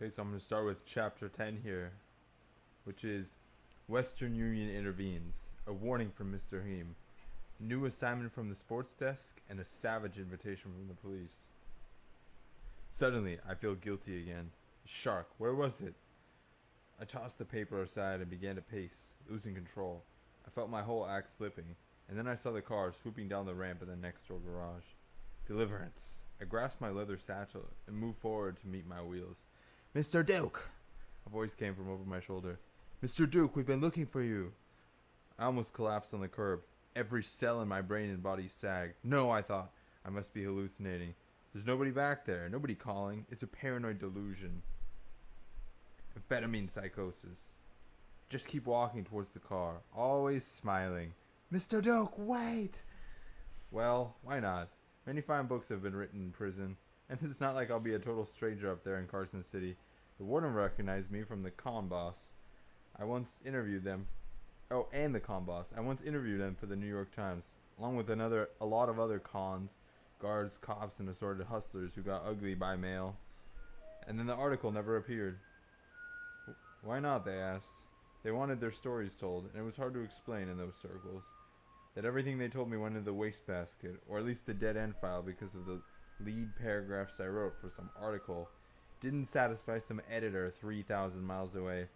Okay, so I'm going to start with Chapter 10 here, which is Western Union intervenes. A warning from Mr. Heem. New assignment from the sports desk, and a savage invitation from the police. Suddenly, I feel guilty again. Shark, where was it? I tossed the paper aside and began to pace, losing control. I felt my whole act slipping, and then I saw the car swooping down the ramp in the next door garage. Deliverance. I grasped my leather satchel and moved forward to meet my wheels. Mr. Duke! A voice came from over my shoulder. Mr. Duke, we've been looking for you. I almost collapsed on the curb. Every cell in my brain and body sagged. No, I thought. I must be hallucinating. There's nobody back there. Nobody calling. It's a paranoid delusion. Amphetamine psychosis. Just keep walking towards the car, always smiling. Mr. Duke, wait! Well, why not? Many fine books have been written in prison, and it's not like I'll be a total stranger up there in Carson City. The warden recognized me from the con boss. I once interviewed them. Oh, and the con boss. I once interviewed them for the New York Times, along with a lot of other cons, guards, cops, and assorted hustlers who got ugly by mail. And then the article never appeared. Why not, they asked. They wanted their stories told, and it was hard to explain in those circles. That everything they told me went in the wastebasket, or at least the dead end file because of the lead paragraphs I wrote for some article. Didn't satisfy some editor 3,000 miles away.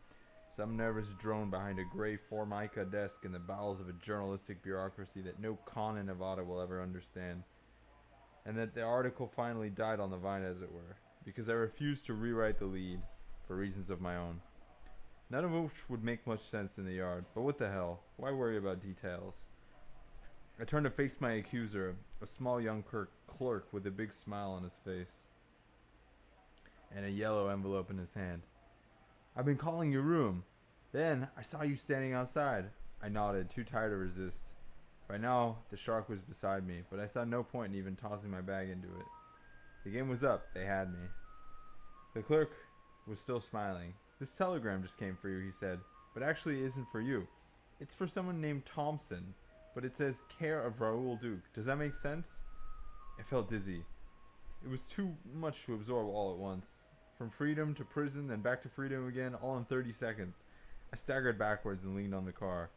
Some nervous drone behind a gray Formica desk in the bowels of a journalistic bureaucracy that no con in Nevada will ever understand. And that the article finally died on the vine, as it were, because I refused to rewrite the lead, for reasons of my own. None of which would make much sense in the yard, but what the hell? Why worry about details? I turned to face my accuser, a small young clerk with a big smile on his face, and a yellow envelope in his hand. I've been calling your room. Then I saw you standing outside. I nodded, too tired to resist. By now, the shark was beside me, but I saw no point in even tossing my bag into it. The game was up. They had me. The clerk was still smiling. This telegram just came for you, he said, but actually it isn't for you. It's for someone named Thompson, but it says care of Raoul Duke. Does that make sense? I felt dizzy. It was too much to absorb all at once. From freedom to prison, then back to freedom again, all in 30 seconds. I staggered backwards and leaned on the car,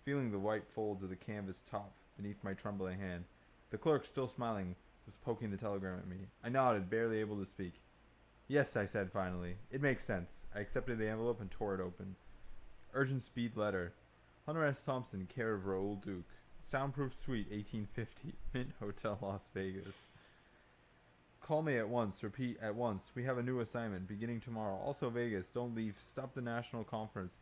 feeling the white folds of the canvas top beneath my trembling hand. The clerk, still smiling, was poking the telegram at me. I nodded, barely able to speak. Yes, I said finally. It makes sense. I accepted the envelope and tore it open. Urgent speed letter. Hunter S. Thompson, care of Raoul Duke. Soundproof Suite, 1850. Mint Hotel, Las Vegas. Call me at once. Repeat, at once. We have a new assignment, beginning tomorrow. Also Vegas, don't leave. Stop the National Conference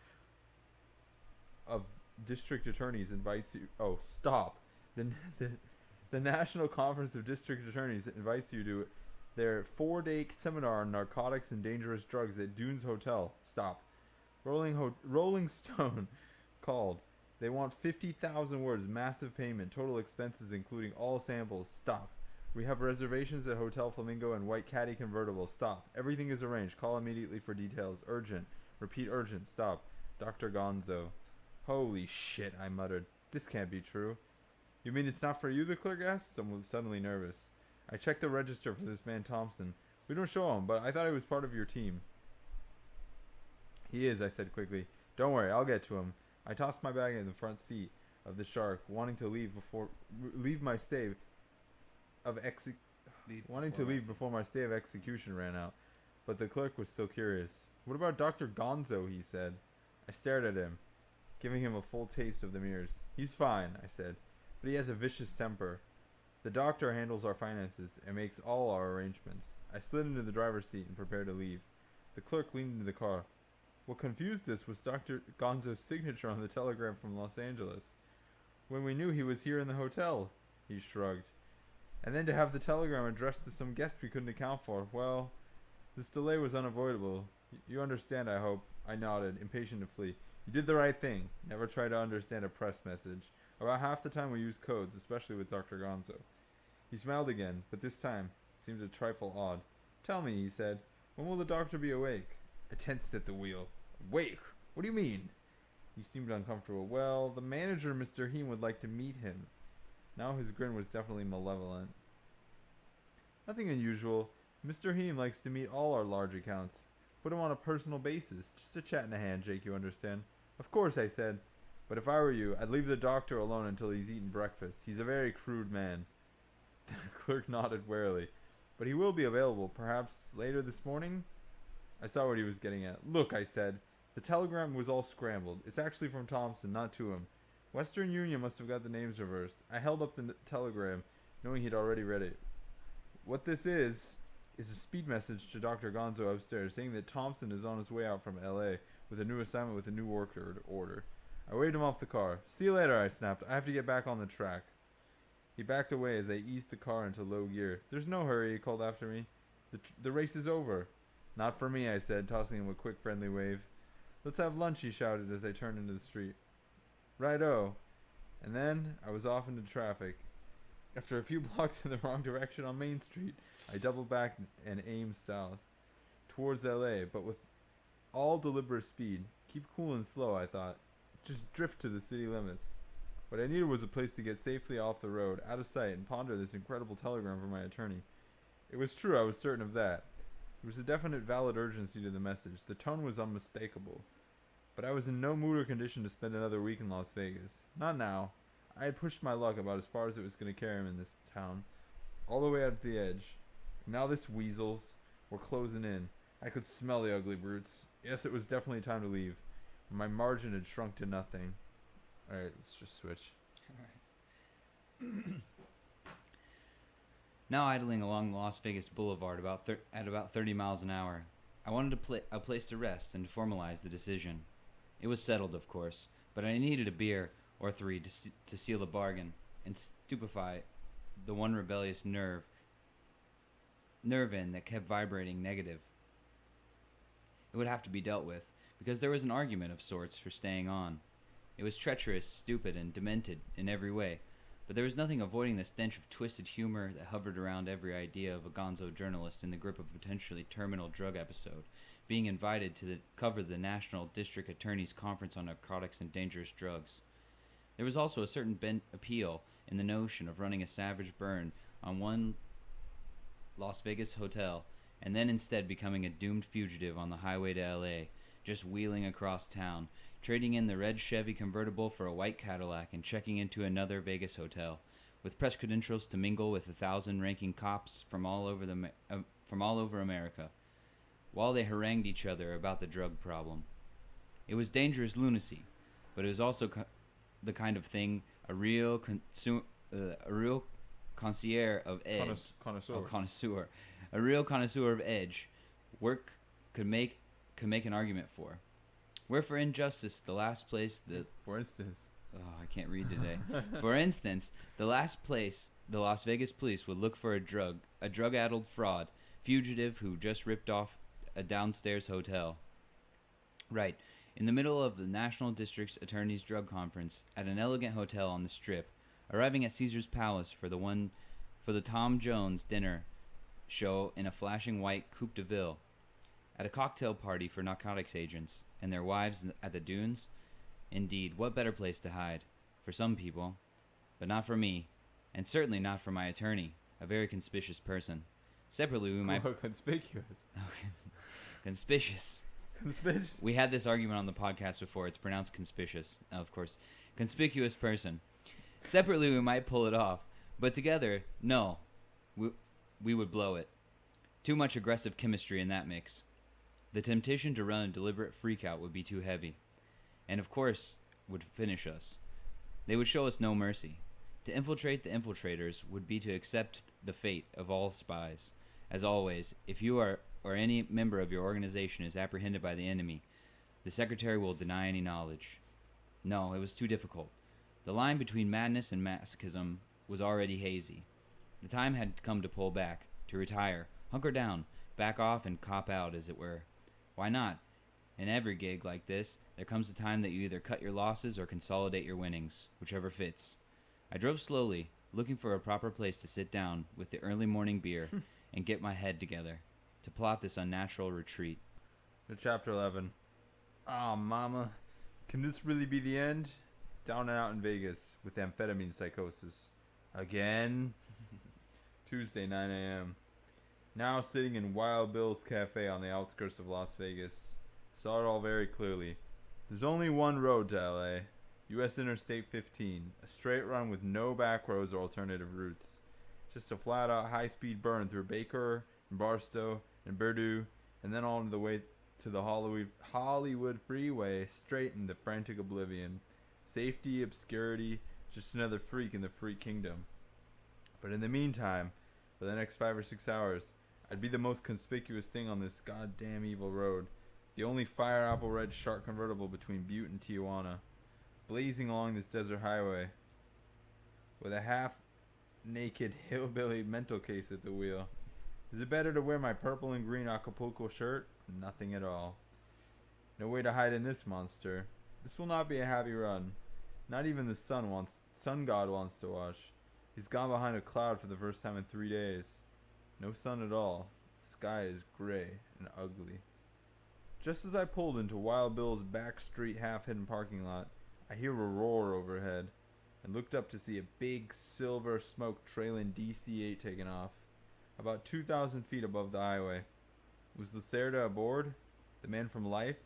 of District Attorneys invites you... Oh, stop. The National Conference of District Attorneys invites you to their 4-day seminar on narcotics and dangerous drugs at Dunes Hotel. Stop. Rolling Stone called. They want 50,000 words, massive payment, total expenses including all samples. Stop. We have reservations at Hotel Flamingo and White Caddy Convertible. Stop. Everything is arranged. Call immediately for details. Urgent. Repeat urgent. Stop. Dr. Gonzo. Holy shit, I muttered. This can't be true. You mean it's not for you, the clerk asked, someone suddenly nervous. I checked the register for this man Thompson. We don't show him, but I thought he was part of your team. He is, I said quickly. Don't worry, I'll get to him. I tossed my bag in the front seat of the Shark, wanting to leave before my stay of execution ran out. But the clerk was still curious. What about Dr. Gonzo, he said. I stared at him, giving him a full taste of the mirrors. He's fine, I said, but he has a vicious temper. The doctor handles our finances and makes all our arrangements. I slid into the driver's seat and prepared to leave. The clerk leaned into the car. What confused us was Dr. Gonzo's signature on the telegram from Los Angeles. When we knew he was here in the hotel, he shrugged. And then to have the telegram addressed to some guest we couldn't account for. Well, this delay was unavoidable. You understand, I hope. I nodded, impatient to flee. You did the right thing. Never try to understand a press message. About half the time we use codes, especially with Dr. Gonzo. He smiled again, but this time seemed a trifle odd. Tell me, he said, when will the doctor be awake? I tensed at the wheel. Awake? What do you mean? He seemed uncomfortable. Well, the manager, Mr. Heem, would like to meet him. Now his grin was definitely malevolent. Nothing unusual. Mr. Heem likes to meet all our large accounts. Put him on a personal basis. Just a chat and a handshake, you understand? Of course, I said. But if I were you, I'd leave the doctor alone until he's eaten breakfast. He's a very crude man. The clerk nodded warily. But he will be available, perhaps later this morning? I saw what he was getting at. Look, I said. The telegram was all scrambled. It's actually from Thompson, not to him. Western Union must have got the names reversed. I held up the telegram, knowing he'd already read it. What this is a speed message to Dr. Gonzo upstairs, saying that Thompson is on his way out from L.A. with a new assignment with a new work order. I waved him off the car. See you later, I snapped. I have to get back on the track. He backed away as I eased the car into low gear. There's no hurry, he called after me. The race is over. Not for me, I said, tossing him a quick friendly wave. Let's have lunch, he shouted as I turned into the street. Righto. And then I was off into traffic. After a few blocks in the wrong direction on Main Street, I doubled back and aimed south, towards L.A., but with all deliberate speed. Keep cool and slow, I thought. Just drift to the city limits. What I needed was a place to get safely off the road, out of sight, and ponder this incredible telegram from my attorney. It was true, I was certain of that. There was a definite valid urgency to the message. The tone was unmistakable. But I was in no mood or condition to spend another week in Las Vegas. Not now. I had pushed my luck about as far as it was going to carry him in this town. All the way out to the edge. Now this weasels were closing in. I could smell the ugly brutes. Yes, it was definitely time to leave. My margin had shrunk to nothing. Alright, let's just switch. Alright. Now idling along Las Vegas Boulevard at about 30 miles an hour, I wanted a place to rest and to formalize the decision. It was settled, of course, but I needed a beer or three to seal the bargain and stupefy the one rebellious nerve end that kept vibrating negative. It would have to be dealt with, because there was an argument of sorts for staying on. It was treacherous, stupid, and demented in every way, but there was nothing avoiding the stench of twisted humor that hovered around every idea of a gonzo journalist in the grip of a potentially terminal drug episode, being invited to cover the National District Attorney's Conference on Narcotics and Dangerous Drugs. There was also a certain bent appeal in the notion of running a savage burn on one Las Vegas hotel, and then instead becoming a doomed fugitive on the highway to L.A., just wheeling across town, trading in the red Chevy convertible for a white Cadillac and checking into another Vegas hotel, with press credentials to mingle with 1,000 ranking cops from all over America, while they harangued each other about the drug problem. It was dangerous lunacy, but it was also the kind of thing a real connoisseur of edge, a real connoisseur of edge, work could make an argument for. Where, for injustice, the last place For instance. Oh, I can't read today. For instance, the last place the Las Vegas police would look for a drug-addled fraud, fugitive who just ripped off a downstairs hotel. Right, in the middle of the National District Attorney's Drug Conference at an elegant hotel on the Strip, arriving at Caesar's Palace for the Tom Jones dinner show in a flashing white Coupe de Ville, at a cocktail party for narcotics agents and their wives at the dunes. Indeed, what better place to hide? For some people. But not for me, and certainly not for my attorney, a very conspicuous person. Separately, we might... Conspicuous. Conspicuous. Conspicuous. We had this argument on the podcast before. It's pronounced conspicuous. Of course. Conspicuous person. Separately, we might pull it off. But together, no. We would blow it. Too much aggressive chemistry in that mix. The temptation to run a deliberate freakout would be too heavy. And of course, would finish us. They would show us no mercy. To infiltrate the infiltrators would be to accept the fate of all spies. As always, if you or any member of your organization is apprehended by the enemy, the secretary will deny any knowledge. No, it was too difficult. The line between madness and masochism was already hazy. The time had come to pull back, to retire, hunker down, back off and cop out, as it were. Why not? In every gig like this, there comes a time that you either cut your losses or consolidate your winnings, whichever fits. I drove slowly, looking for a proper place to sit down with the early morning beer and get my head together, to plot this unnatural retreat. To Chapter 11. Ah, mama. Can this really be the end? Down and out in Vegas with amphetamine psychosis. Again? Tuesday, 9 a.m. Now sitting in Wild Bill's Cafe on the outskirts of Las Vegas. Saw it all very clearly. There's only one road to LA. US Interstate 15. A straight run with no back roads or alternative routes. Just a flat out high speed burn through Baker and Barstow and Purdue and then on the way to the Hollywood freeway straight into frantic oblivion. Safety, obscurity, just another freak in the freak kingdom. But in the meantime, for the next 5 or 6 hours, I'd be the most conspicuous thing on this goddamn evil road. The only fire apple red shark convertible between Butte and Tijuana. Blazing along this desert highway. With a half-naked hillbilly mental case at the wheel. Is it better to wear my purple and green Acapulco shirt? Nothing at all. No way to hide in this monster. This will not be a happy run. Not even the sun god wants to watch. He's gone behind a cloud for the first time in 3 days. No sun at all. The sky is gray and ugly. Just as I pulled into Wild Bill's back street half-hidden parking lot, I hear a roar overhead and looked up to see a big silver smoke trailing DC-8 taking off, about 2,000 feet above the highway. Was Lacerda aboard? The man from Life?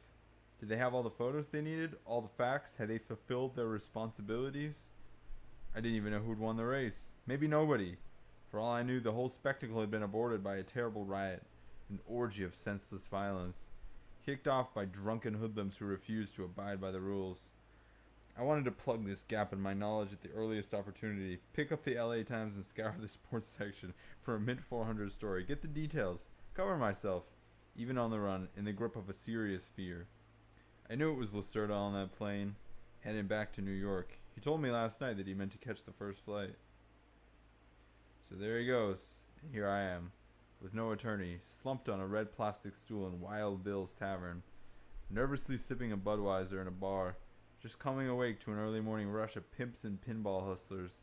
Did they have all the photos they needed? All the facts? Had they fulfilled their responsibilities? I didn't even know who'd won the race. Maybe nobody. For all I knew, the whole spectacle had been aborted by a terrible riot, an orgy of senseless violence, kicked off by drunken hoodlums who refused to abide by the rules. I wanted to plug this gap in my knowledge at the earliest opportunity, pick up the LA Times and scour the sports section for a mid-400 story, get the details, cover myself, even on the run, in the grip of a serious fear. I knew it was Lacerda on that plane, heading back to New York. He told me last night that he meant to catch the first flight. So there he goes, and here I am, with no attorney, slumped on a red plastic stool in Wild Bill's Tavern, nervously sipping a Budweiser in a bar, just coming awake to an early morning rush of pimps and pinball hustlers,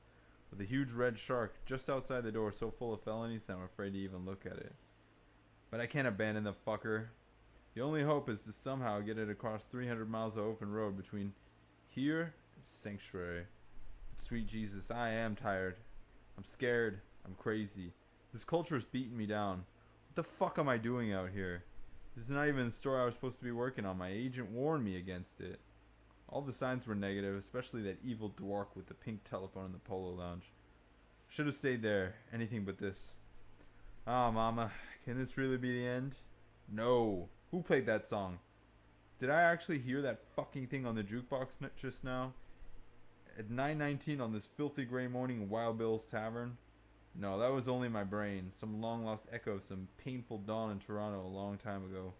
with a huge red shark just outside the door so full of felonies that I'm afraid to even look at it. But I can't abandon the fucker. The only hope is to somehow get it across 300 miles of open road between here and Sanctuary. But sweet Jesus, I am tired. I'm scared. I'm crazy. This culture is beating me down. What the fuck am I doing out here? This is not even the story I was supposed to be working on. My agent warned me against it. All the signs were negative, especially that evil dwarf with the pink telephone in the polo lounge. Should have stayed there. Anything but this. Ah, mama. Can this really be the end? No. Who played that song? Did I actually hear that fucking thing on the jukebox just now? At 9:19 on this filthy gray morning in Wild Bill's Tavern? No, that was only my brain. Some long-lost echo of some painful dawn in Toronto a long time ago.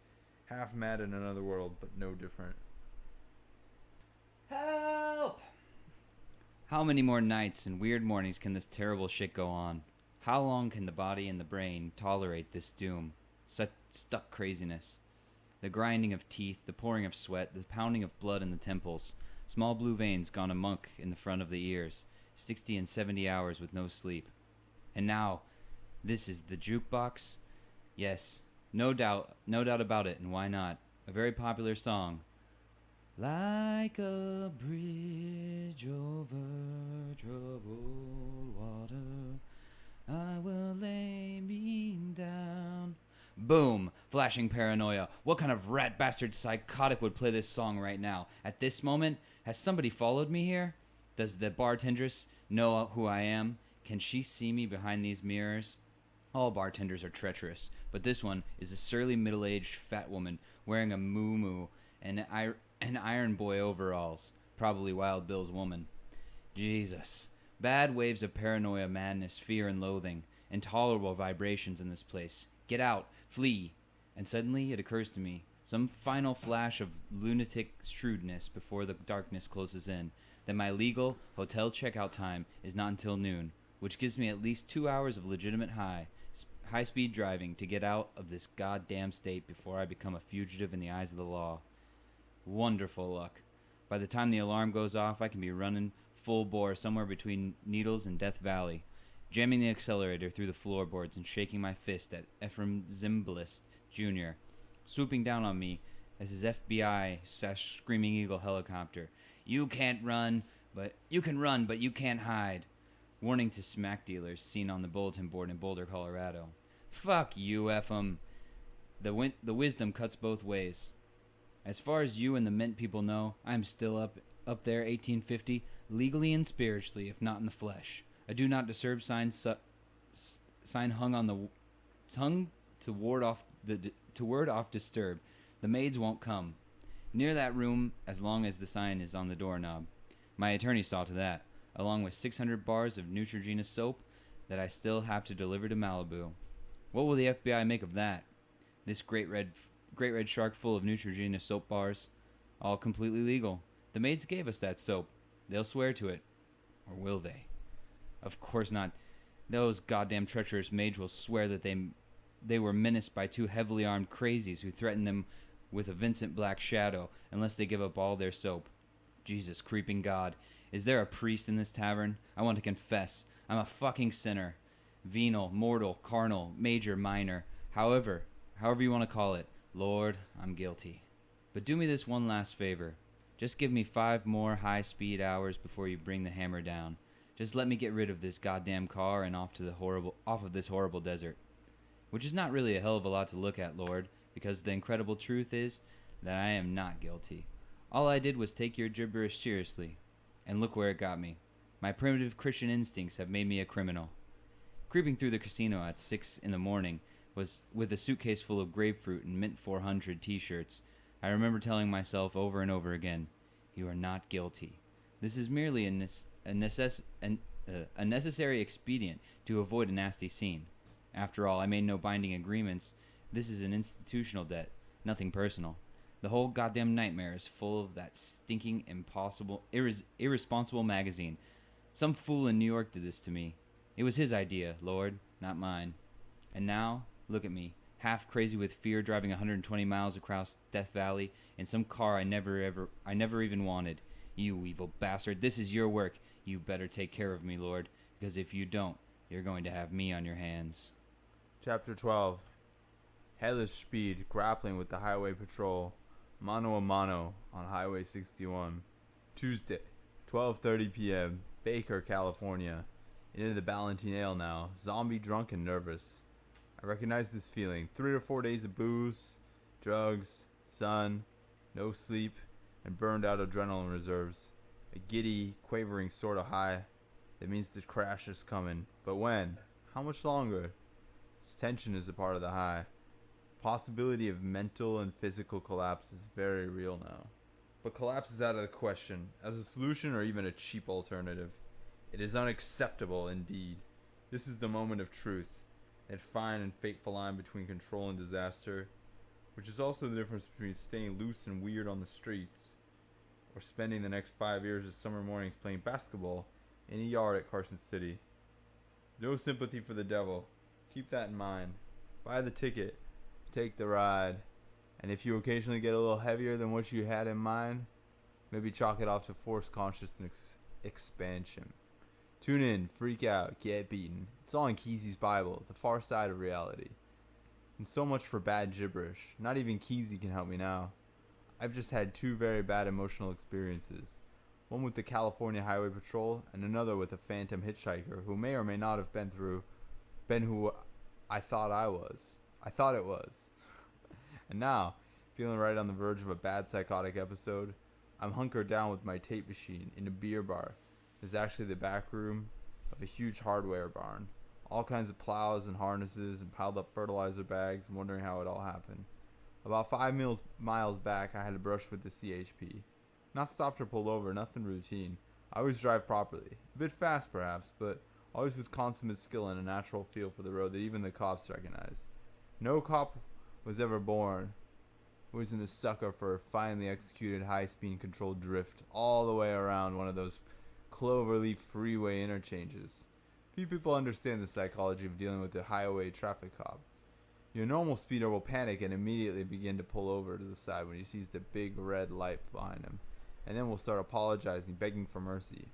Half mad in another world, but no different. Help! How many more nights and weird mornings can this terrible shit go on? How long can the body and the brain tolerate this doom? Such stuck craziness. The grinding of teeth, the pouring of sweat, the pounding of blood in the temples. Small blue veins gone amok in the front of the ears. 60 and 70 hours with no sleep. And now, this is the jukebox? Yes, no doubt about it, and why not? A very popular song. Like a bridge over troubled water, I will lay me down. Boom! Flashing paranoia. What kind of rat bastard psychotic would play this song right now? At this moment, has somebody followed me here? Does the bartendress know who I am? Can she see me behind these mirrors? All bartenders are treacherous, but this one is a surly middle-aged fat woman wearing a moo-moo and iron boy overalls. Probably Wild Bill's woman. Jesus. Bad waves of paranoia, madness, fear, and loathing. Intolerable vibrations in this place. Get out. Flee. And suddenly it occurs to me, some final flash of lunatic shrewdness before the darkness closes in, that my legal hotel checkout time is not until noon, which gives me at least 2 hours of legitimate high-speed driving to get out of this goddamn state before I become a fugitive in the eyes of the law. Wonderful luck. By the time the alarm goes off, I can be running full bore somewhere between Needles and Death Valley, jamming the accelerator through the floorboards and shaking my fist at Ephraim Zimbalist Jr., swooping down on me as his FBI/Screaming Eagle helicopter. You can run, but you can't hide. Warning to smack dealers seen on the bulletin board in Boulder, Colorado. Fuck you, F 'em. The wisdom cuts both ways. As far as you and the mint people know, I'm still up there, 1850, legally and spiritually, if not in the flesh. A do not disturb sign hung on the tongue to ward off disturb. The maids won't come near that room as long as the sign is on the doorknob. My attorney saw to that, along with 600 bars of Neutrogena soap that I still have to deliver to Malibu. What will the FBI make of that? This great red shark full of Neutrogena soap bars, all completely legal. The maids gave us that soap. They'll swear to it. Or will they? Of course not. Those goddamn treacherous maids will swear that they were menaced by two heavily armed crazies who threatened them with a Vincent Black shadow unless they give up all their soap. Jesus creeping God. Is there a priest in this tavern? I want to confess. I'm a fucking sinner. Venal, mortal, carnal, major, minor. However you want to call it. Lord, I'm guilty. But do me this one last favor. Just give me 5 more high-speed hours before you bring the hammer down. Just let me get rid of this goddamn car and off of this horrible desert. Which is not really a hell of a lot to look at, Lord, because the incredible truth is that I am not guilty. All I did was take your gibberish seriously, and look where it got me. My primitive Christian instincts have made me a criminal. Creeping through the casino at 6 in the morning was with a suitcase full of grapefruit and Mint 400 t-shirts. I remember telling myself over and over again, you are not guilty. This is merely a necessary expedient to avoid a nasty scene. After all, I made no binding agreements. This is an institutional debt, nothing personal. The whole goddamn nightmare is full of that stinking, irresponsible magazine. Some fool in New York did this to me. It was his idea, Lord, not mine. And now, look at me, half crazy with fear, driving 120 miles across Death Valley in some car I never even wanted. You evil bastard, this is your work. You better take care of me, Lord, because if you don't, you're going to have me on your hands. Chapter 12. Headless speed, grappling with the highway patrol. Mano a mano on Highway 61. Tuesday, 12:30 p.m., Baker, California. Into the Ballantine Ale now, zombie drunk and nervous. I recognize this feeling. 3 or 4 days of booze, drugs, sun, no sleep, and burned out adrenaline reserves. A giddy, quavering sort of high. That means the crash is coming. But when? How much longer? This tension is a part of the high. The possibility of mental and physical collapse is very real now. But collapse is out of the question, as a solution or even a cheap alternative. It is unacceptable indeed. This is the moment of truth. That fine and fateful line between control and disaster, which is also the difference between staying loose and weird on the streets, or spending the next 5 years of summer mornings playing basketball in a yard at Carson City. No sympathy for the devil. Keep that in mind. Buy the ticket. Take the ride. And if you occasionally get a little heavier than what you had in mind, maybe chalk it off to forced consciousness expansion. Tune in, freak out, get beaten. It's all in Kesey's Bible, the far side of reality. And so much for bad gibberish. Not even Kesey can help me now. I've just had 2 very bad emotional experiences. One with the California Highway Patrol, and another with a phantom hitchhiker who may or may not have been who I thought it was. And now, feeling right on the verge of a bad psychotic episode, I'm hunkered down with my tape machine in a beer bar. It's actually the back room of a huge hardware barn. All kinds of plows and harnesses and piled up fertilizer bags, and wondering how it all happened. About 5 miles back, I had a brush with the CHP. Not stopped or pulled over, nothing routine. I always drive properly. A bit fast perhaps, but always with consummate skill and a natural feel for the road that even the cops recognize. No cop was ever born who isn't a sucker for a finely executed high-speed controlled drift all the way around one of those cloverleaf freeway interchanges. Few people understand the psychology of dealing with a highway traffic cop. Your normal speeder will panic and immediately begin to pull over to the side when he sees the big red light behind him, and then will start apologizing, begging for mercy.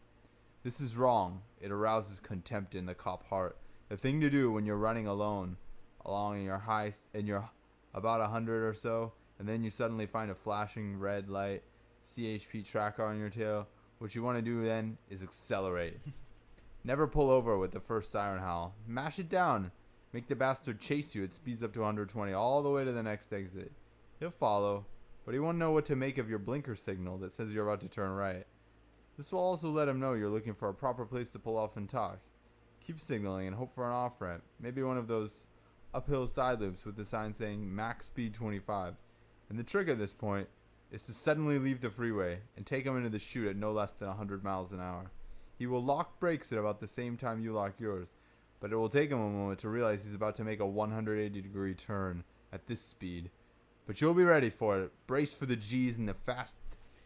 This is wrong. It arouses contempt in the cop heart. The thing to do when you're running alone along in your about 100 or so, and then you suddenly find a flashing red light CHP tracker on your tail. What you want to do then is accelerate. Never pull over with the first siren howl. Mash it down. Make the bastard chase you at speeds up to 120 all the way to the next exit. He'll follow, but he won't know what to make of your blinker signal that says you're about to turn right. This will also let him know you're looking for a proper place to pull off and talk. Keep signaling and hope for an off-ramp, maybe one of those uphill side loops with the sign saying max speed 25. And the trick at this point is to suddenly leave the freeway and take him into the chute at no less than 100 miles an hour. He will lock brakes at about the same time you lock yours, but it will take him a moment to realize he's about to make a 180-degree turn at this speed. But you'll be ready for it. Brace for the G's and the fast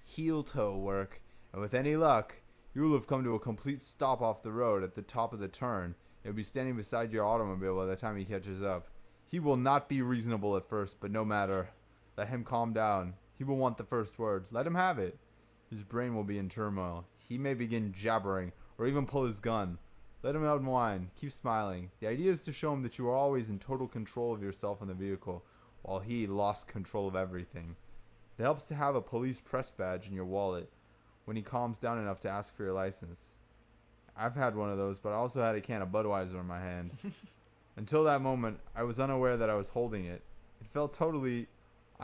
heel-toe work, and with any luck, you will have come to a complete stop off the road at the top of the turn. You'll be standing beside your automobile by the time he catches up. He will not be reasonable at first, but no matter. Let him calm down. He will want the first word. Let him have it. His brain will be in turmoil. He may begin jabbering, or even pull his gun. Let him unwind. Keep smiling. The idea is to show him that you are always in total control of yourself and the vehicle, while he lost control of everything. It helps to have a police press badge in your wallet when he calms down enough to ask for your license. I've had one of those, but I also had a can of Budweiser in my hand. Until that moment, I was unaware that I was holding it. I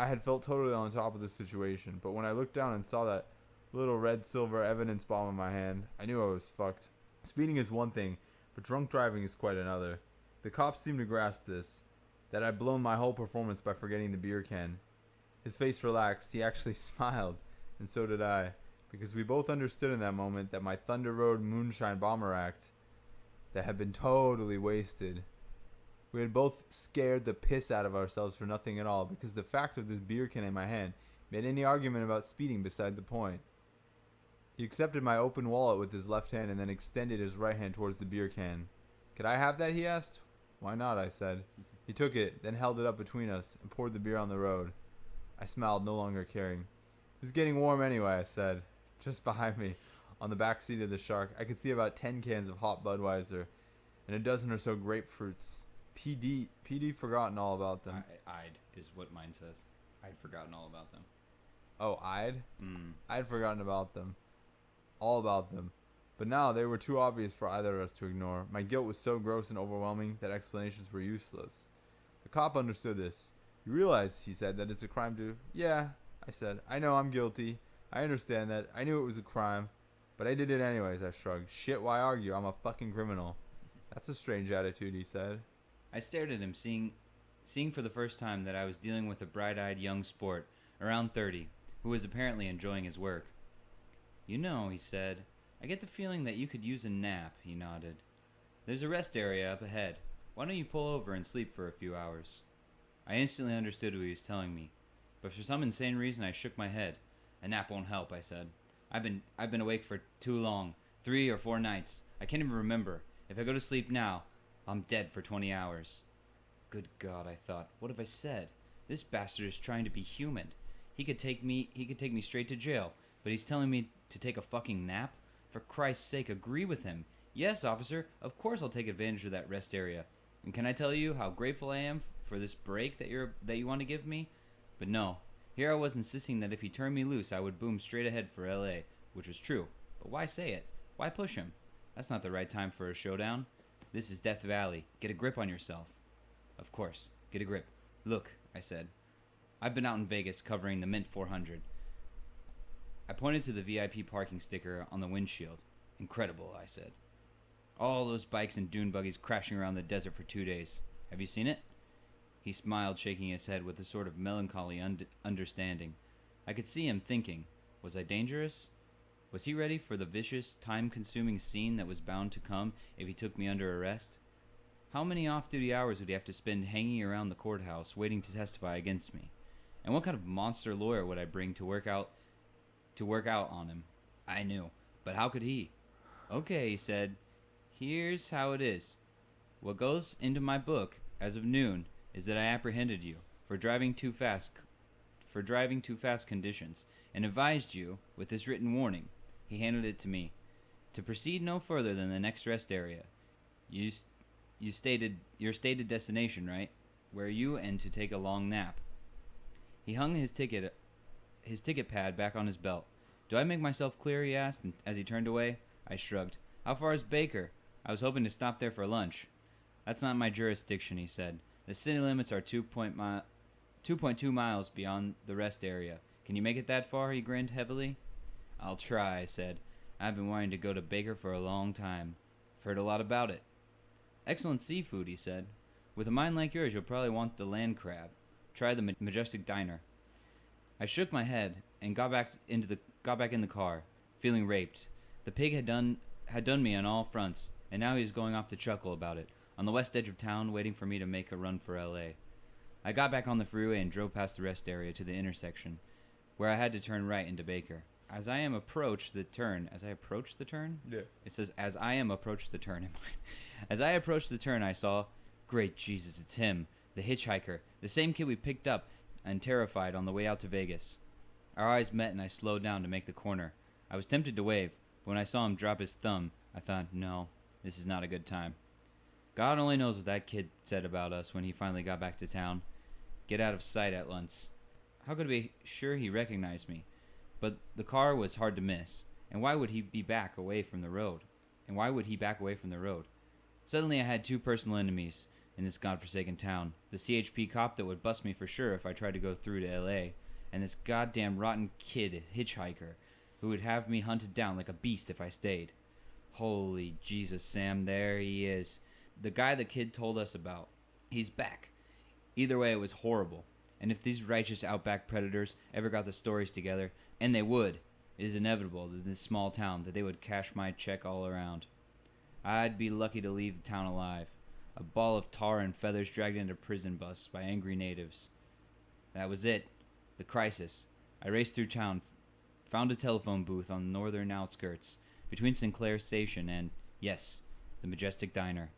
had felt totally on top of the situation, but when I looked down and saw that little red-silver evidence bomb in my hand, I knew I was fucked. Speeding is one thing, but drunk driving is quite another. The cops seemed to grasp this, that I'd blown my whole performance by forgetting the beer can. His face relaxed. He actually smiled, and so did I, because we both understood in that moment that my Thunder Road Moonshine Bomber act that had been totally wasted. We had both scared the piss out of ourselves for nothing at all, because the fact of this beer can in my hand made any argument about speeding beside the point. He accepted my open wallet with his left hand and then extended his right hand towards the beer can. Could I have that, he asked. Why not, I said. He took it, then held it up between us and poured the beer on the road. I smiled, no longer caring. It was getting warm anyway, I said. Just behind me, on the back seat of the Shark, I could see about 10 cans of hot Budweiser and a dozen or so grapefruits. PD forgotten all about them. I'd is what mine says. I'd forgotten all about them. Oh, I'd forgotten about them. All about them. But now they were too obvious for either of us to ignore. My guilt was so gross and overwhelming that explanations were useless. The cop understood this. You realize, he said, that it's a crime to... Yeah, I said. I know I'm guilty. I understand that. I knew it was a crime. But I did it anyways, I shrugged. Shit, why argue? I'm a fucking criminal. That's a strange attitude, he said. I stared at him, seeing for the first time that I was dealing with a bright-eyed young sport, around 30, who was apparently enjoying his work. You know, he said, I get the feeling that you could use a nap, he nodded. There's a rest area up ahead. Why don't you pull over and sleep for a few hours? I instantly understood what he was telling me, but for some insane reason I shook my head. A nap won't help, I said. I've been awake for too long, 3 or 4 nights. I can't even remember. If I go to sleep now, I'm dead for 20 hours. Good God, I thought. What have I said? This bastard is trying to be human. He could take me straight to jail, but he's telling me to take a fucking nap? For Christ's sake, agree with him. Yes, officer, of course I'll take advantage of that rest area. And can I tell you how grateful I am for this break that you want to give me? But no. Here I was insisting that if he turned me loose, I would boom straight ahead for L.A., which was true. But why say it? Why push him? That's not the right time for a showdown. This is Death Valley. Get a grip on yourself. Of course. Get a grip. Look, I said. I've been out in Vegas covering the Mint 400. I pointed to the VIP parking sticker on the windshield. Incredible, I said. All those bikes and dune buggies crashing around the desert for 2 days. Have you seen it? He smiled, shaking his head with a sort of melancholy understanding. I could see him thinking, was I dangerous? Was he ready for the vicious, time-consuming scene that was bound to come if he took me under arrest? How many off-duty hours would he have to spend hanging around the courthouse waiting to testify against me? And what kind of monster lawyer would I bring to work out on him? I knew, but how could he? Okay, he said. Here's how it is. What goes into my book as of noon is that I apprehended you for driving too fast conditions and advised you with this written warning. He handed it to me. To proceed no further than the next rest area. You stated your stated destination, right? Where you and to take a long nap. He hung his ticket pad back on his belt. Do I make myself clear, he asked, as he turned away. I shrugged. How far is Baker? I was hoping to stop there for lunch. That's not my jurisdiction, he said. The city limits are 2.2 miles beyond the rest area. Can you make it that far? He grinned heavily. I'll try, I said. I've been wanting to go to Baker for a long time. I've heard a lot about it. Excellent seafood, he said. With a mind like yours, you'll probably want the land crab. Try the Majestic Diner. I shook my head and got back in the car, feeling raped. The pig had done me on all fronts, and now he was going off to chuckle about it, on the west edge of town, waiting for me to make a run for L.A. I got back on the freeway and drove past the rest area to the intersection, where I had to turn right into Baker. As I approached the turn? Yeah. It says, as I approached the turn. As I approached the turn, I saw, great Jesus, it's him, the hitchhiker, the same kid we picked up and terrified on the way out to Vegas. Our eyes met and I slowed down to make the corner. I was tempted to wave, but when I saw him drop his thumb, I thought, no, this is not a good time. God only knows what that kid said about us when he finally got back to town. Get out of sight at once. How could I be sure he recognized me? But the car was hard to miss. And why would he back away from the road? Suddenly I had two personal enemies in this godforsaken town. The CHP cop that would bust me for sure if I tried to go through to L.A., and this goddamn rotten kid hitchhiker who would have me hunted down like a beast if I stayed. Holy Jesus, Sam, there he is. The guy the kid told us about. He's back. Either way, it was horrible. And if these righteous outback predators ever got the stories together, and they would, it is inevitable in this small town that they would cash my check all around. I'd be lucky to leave the town alive. A ball of tar and feathers dragged into prison bus by angry natives. That was it. The crisis. I raced through town, found a telephone booth on the northern outskirts, between Sinclair Station and, yes, the Majestic Diner.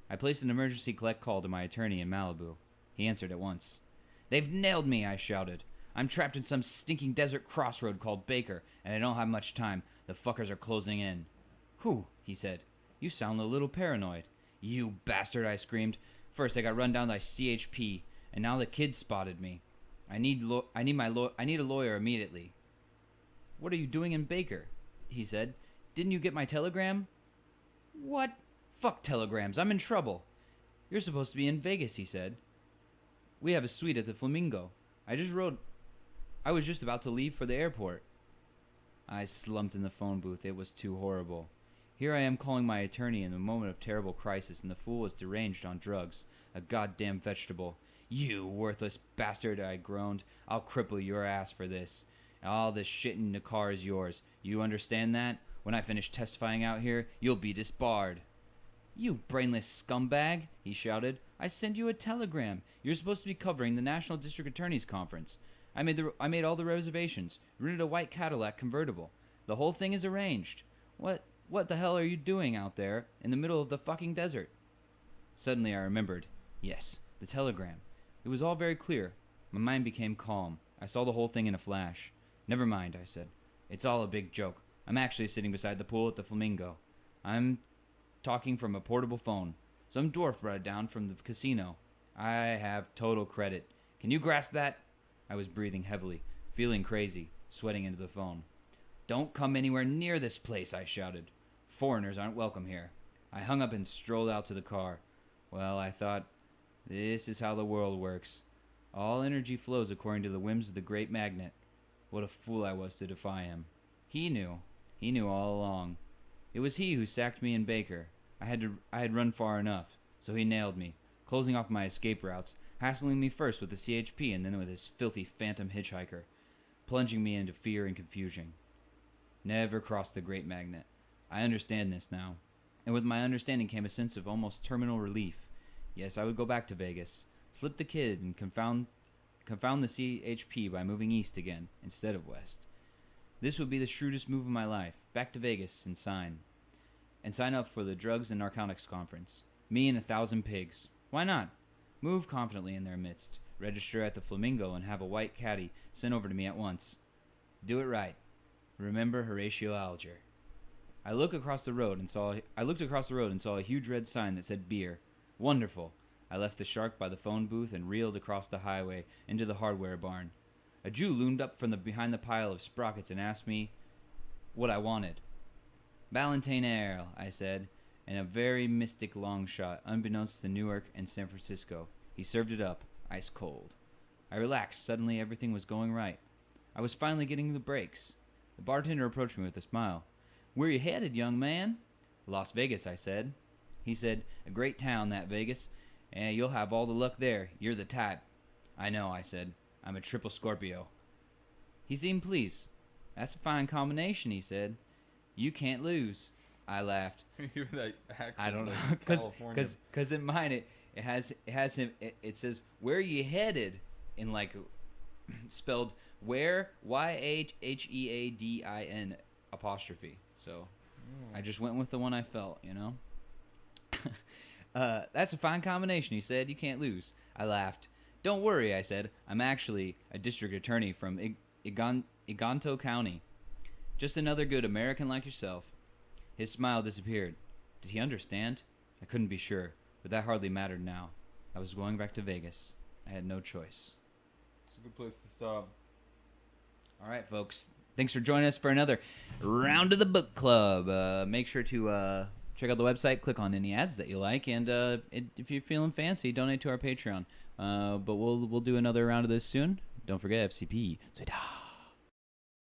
I placed an emergency collect call to my attorney in Malibu. He answered at once. They've nailed me, I shouted. I'm trapped in some stinking desert crossroad called Baker, and I don't have much time. The fuckers are closing in. Whew, he said. You sound a little paranoid. You bastard, I screamed. First I got run down by CHP, and now the kid spotted me. I need a lawyer immediately. What are you doing in Baker? He said. Didn't you get my telegram? What? Fuck telegrams. I'm in trouble. You're supposed to be in Vegas, he said. We have a suite at the Flamingo. I was just about to leave for the airport. I slumped in the phone booth. It was too horrible. Here I am calling my attorney in a moment of terrible crisis, and the fool is deranged on drugs. A goddamn vegetable. You worthless bastard, I groaned. I'll cripple your ass for this. All this shit in the car is yours. You understand that? When I finish testifying out here, you'll be disbarred. You brainless scumbag, he shouted. I sent you a telegram. You're supposed to be covering the National District Attorney's Conference. I made all the reservations. Rented a white Cadillac convertible. The whole thing is arranged. What the hell are you doing out there in the middle of the fucking desert? Suddenly I remembered. Yes, the telegram. It was all very clear. My mind became calm. I saw the whole thing in a flash. Never mind, I said. It's all a big joke. I'm actually sitting beside the pool at the Flamingo. I'm talking from a portable phone. Some dwarf brought it down from the casino. I have total credit. Can you grasp that? I was breathing heavily, feeling crazy, sweating into the phone. Don't come anywhere near this place, I shouted. Foreigners aren't welcome here. I hung up and strolled out to the car. Well, I thought, this is how the world works. All energy flows according to the whims of the great magnet. What a fool I was to defy him. He knew all along. It was he who sacked me in Baker. I had run far enough, so he nailed me, closing off my escape routes, hassling me first with the CHP and then with his filthy phantom hitchhiker, plunging me into fear and confusion. Never cross the great magnet. I understand this now. And with my understanding came a sense of almost terminal relief. Yes, I would go back to Vegas, slip the kid, and confound the CHP by moving east again, instead of west. This would be the shrewdest move of my life. Back to Vegas and sign up for the Drugs and Narcotics Conference. Me and 1,000 pigs. Why not? Move confidently in their midst. Register at the Flamingo and have a white caddy sent over to me at once. Do it right. Remember Horatio Alger. I looked across the road and saw a huge red sign that said beer. Wonderful. I left the shark by the phone booth and reeled across the highway into the hardware barn. A Jew loomed up from behind the pile of sprockets and asked me what I wanted. Ballantine ale, I said, and a very mystic long shot, unbeknownst to Newark and San Francisco. He served it up, ice cold. I relaxed. Suddenly, everything was going right. I was finally getting the breaks. The bartender approached me with a smile. "Where you headed, young man?" "Las Vegas," I said. He said, "A great town, that Vegas. And you'll have all the luck there. You're the type." "I know," I said. "I'm a triple Scorpio." He seemed pleased. "That's a fine combination," he said. "You can't lose." I laughed. Hear that accent? I don't know, like California. because in mine it has him. It says, "Where you headed?" in like spelled where YHHEADIN apostrophe. So I just went with the one I felt, you know. "That's a fine combination," he said. "You can't lose." I laughed. "Don't worry," I said. "I'm actually a district attorney from Iganto County. Just another good American like yourself." His smile disappeared. Did he understand? I couldn't be sure, but that hardly mattered now. I was going back to Vegas. I had no choice. It's a good place to stop. All right, folks. Thanks for joining us for another round of the book club. Make sure to check out the website, click on any ads that you like, and if you're feeling fancy, donate to our Patreon. But we'll do another round of this soon. Don't forget FCP最大.